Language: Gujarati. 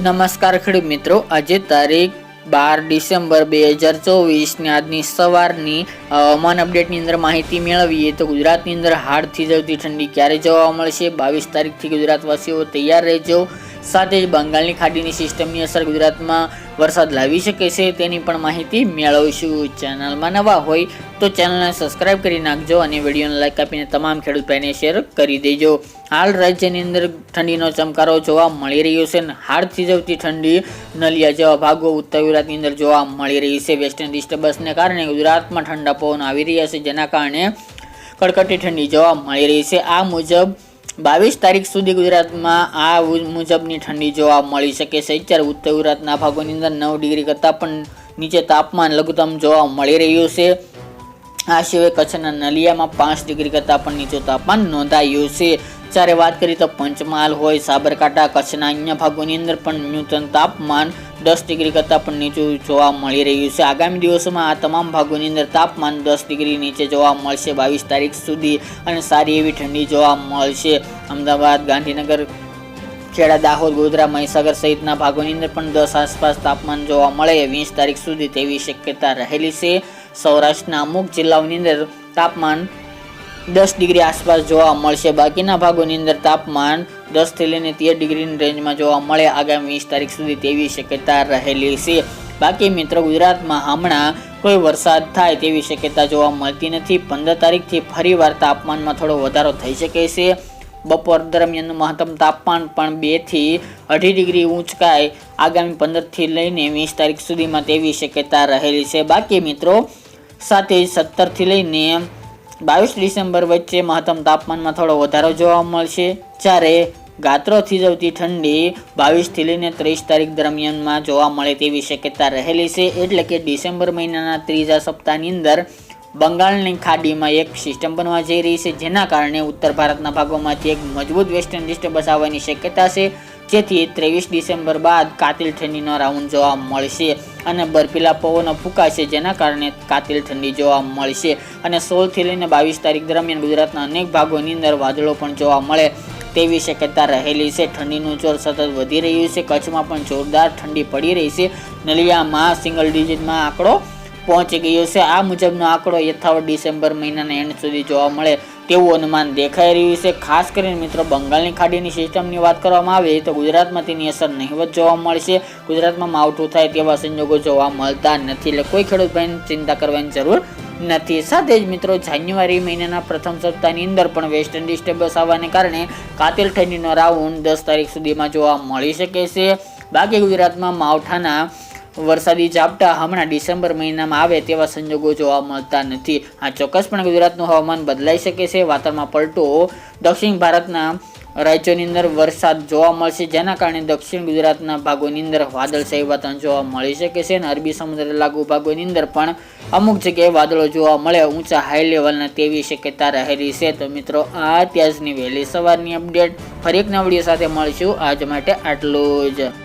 નમસ્કાર ખેડૂત મિત્રો, આજે તારીખ 12 ડિસેમ્બર 2024 ની આજની સવારની હવામાન અપડેટની અંદર માહિતી મેળવીએ તો ગુજરાતની અંદર હાડ થીજવતી ઠંડી ક્યારે જોવા મળશે? 22 તારીખથી ગુજરાતવાસીઓ તૈયાર રહેજો. સાથે જ બંગાળની ખાડીની સિસ્ટમની અસર ગુજરાતમાં વરસાદ લાવી શકે છે તેની પણ માહિતી મેળવીશું. ચેનલમાં નવા હોય તો ચેનલને સબસ્ક્રાઇબ કરી નાખજો અને વિડીયોને લાઈક આપીને તમામ ખેડૂત ભાઈને શેર કરી દેજો. હાલ રાજ્યની અંદર ઠંડીનો ચમકારો જોવા મળી રહ્યો છે. હાડ થીજવતી ઠંડી નલિયા જેવા ભાગો ઉત્તર ગુજરાતની અંદર જોવા મળી રહી છે. વેસ્ટર્ન ડિસ્ટર્બન્સને કારણે ગુજરાતમાં ઠંડા પવન આવી રહ્યા છે, જેના કારણે કડકડતી ઠંડી જોવા મળી રહી છે. આ મુજબ 22 તારીખ સુધી ગુજરાતમાં આ મુજબની ઠંડી જોવા મળી શકે છે. અત્યારે ઉત્તર ગુજરાતના ભાગોની અંદર 9 ડિગ્રી કરતાં પણ નીચે તાપમાન લઘુત્તમ જોવા મળી રહ્યું છે. આ સિવાય કચ્છના નલિયામાં 5 ડિગ્રી કરતાં પણ નીચું તાપમાન નોંધાયું છે. જ્યારે વાત કરીએ તો પંચમહાલ હોય, સાબરકાંઠા, કચ્છના અન્ય ભાગોની અંદર પણ ન્યૂનતમ તાપમાન 10 ડિગ્રી કરતાં પણ નીચું જોવા મળી રહ્યું છે. આગામી દિવસોમાં આ તમામ ભાગોની અંદર તાપમાન 10 ડિગ્રી નીચે જોવા મળશે 22 તારીખ સુધી, અને સારી એવી ઠંડી જોવા મળશે. અમદાવાદ, ગાંધીનગર, ખેડા, દાહોદ, ગોધરા, મહીસાગર સહિતના ભાગોની અંદર પણ 10 આસપાસ તાપમાન જોવા મળે 20 તારીખ સુધી તેવી શક્યતા રહેલી છે. સૌરાષ્ટ્રના અમુક જિલ્લાઓની અંદર તાપમાન 10 ડિગ્રી આસપાસ જોવા મળશે. બાકીના ભાગોની અંદર તાપમાન 10 થી લઈને 13 ડિગ્રીની રેન્જમાં જોવા મળે આગામી 20 તારીખ સુધી તેવી શક્યતા રહેલી છે. બાકી મિત્રો, ગુજરાતમાં હમણાં કોઈ વરસાદ થાય તેવી શક્યતા જોવા મળતી નથી. 15 તારીખથી ફરીવાર તાપમાનમાં થોડો વધારો થઈ શકે છે. બપોર દરમિયાનનું મહત્તમ તાપમાન પણ 2 થી 2.5 ડિગ્રી ઊંચકાય આગામી 15 થી લઈને 20 તારીખ સુધીમાં તેવી શક્યતા રહેલી છે. બાકી મિત્રો, સાથે 17 થી લઈને 22 ડિસેમ્બર વચ્ચે મહત્તમ તાપમાનમાં થોડો વધારો જોવા મળશે. જ્યારે ગાત્રો થીજવતી ઠંડી 22 થી લઈને 30 તારીખ દરમિયાનમાં જોવા મળે તેવી શક્યતા રહેલી છે. એટલે કે ડિસેમ્બર મહિનાના ત્રીજા સપ્તાહની અંદર બંગાળની ખાડીમાં એક સિસ્ટમ બનવા જઈ રહી છે, જેના કારણે ઉત્તર ભારતના ભાગોમાંથી એક મજબૂત વેસ્ટર્ન ડિસ્ટર્બન્સ આવવાની શક્યતા છે. જેથી 23 ડિસેમ્બર બાદ કાતિલ ઠંડીનો રાઉન્ડ જોવા મળશે અને બર્ફીલા પવનો ફૂંકાશે, જેના કારણે કાતિલ ઠંડી જોવા મળશે. અને 16 થી લઈને 22 તારીખ દરમિયાન ગુજરાતના અનેક ભાગોની અંદર વાદળો પણ જોવા મળે તેવી શક્યતા રહેલી છે. ઠંડીનું જોર સતત વધી રહ્યું છે. કચ્છમાં પણ જોરદાર ઠંડી પડી રહી છે. નલિયામાં સિંગલ ડિજિટમાં આંકડો પહોંચી ગયો છે. આ મુજબનો આંકડો યથાવત ડિસેમ્બર મહિનાના એન્ડ સુધી જોવા મળે તેવું અનુમાન દેખાઈ રહ્યું છે. ખાસ કરીને મિત્રો, બંગાળની ખાડીની સિસ્ટમની વાત કરવામાં આવે તો ગુજરાતમાં તેની અસર નહિવત જોવા મળશે. ગુજરાતમાં માવઠું થાય તેવા સંજોગો જોવા મળતા નથી, એટલે કોઈ ખેડૂત ભાઈને ચિંતા કરવાની જરૂર નથી. સાથે જ મિત્રો, જાન્યુઆરી મહિનાના પ્રથમ સપ્તાહની અંદર પણ વેસ્ટર્ન ડિસ્ટર્બન્સ આવવાને કારણે કાતિલ ઠંડીનો રાઉન્ડ 10 તારીખ સુધીમાં જોવા મળી શકે છે. બાકી ગુજરાતમાં માવઠાના વરસાદી ઝાપટા હમણાં ડિસેમ્બર મહિનામાં આવે તેવા સંજોગો જોવા મળતા નથી. આ ચોક્કસપણે ગુજરાતનું હવામાન બદલાઈ શકે છે. વાતાવરણમાં પલટો દક્ષિણ ભારતના રાજ્યોની અંદર વરસાદ જોવા મળશે, જેના કારણે દક્ષિણ ગુજરાતના ભાગોની અંદર વાદળછાયું વાતાવરણ જોવા મળી શકે છે. અને અરબી સમુદ્ર લાગુ ભાગોની અંદર પણ અમુક જગ્યાએ વાદળો જોવા મળે ઊંચા હાઈ લેવલના તેવી શક્યતા રહેલી છે. તો મિત્રો, આ ત્યાંની વહેલી સવારની અપડેટ. ફરી એક નવા વિડીયો સાથે મળીશું. આજ માટે આટલું જ.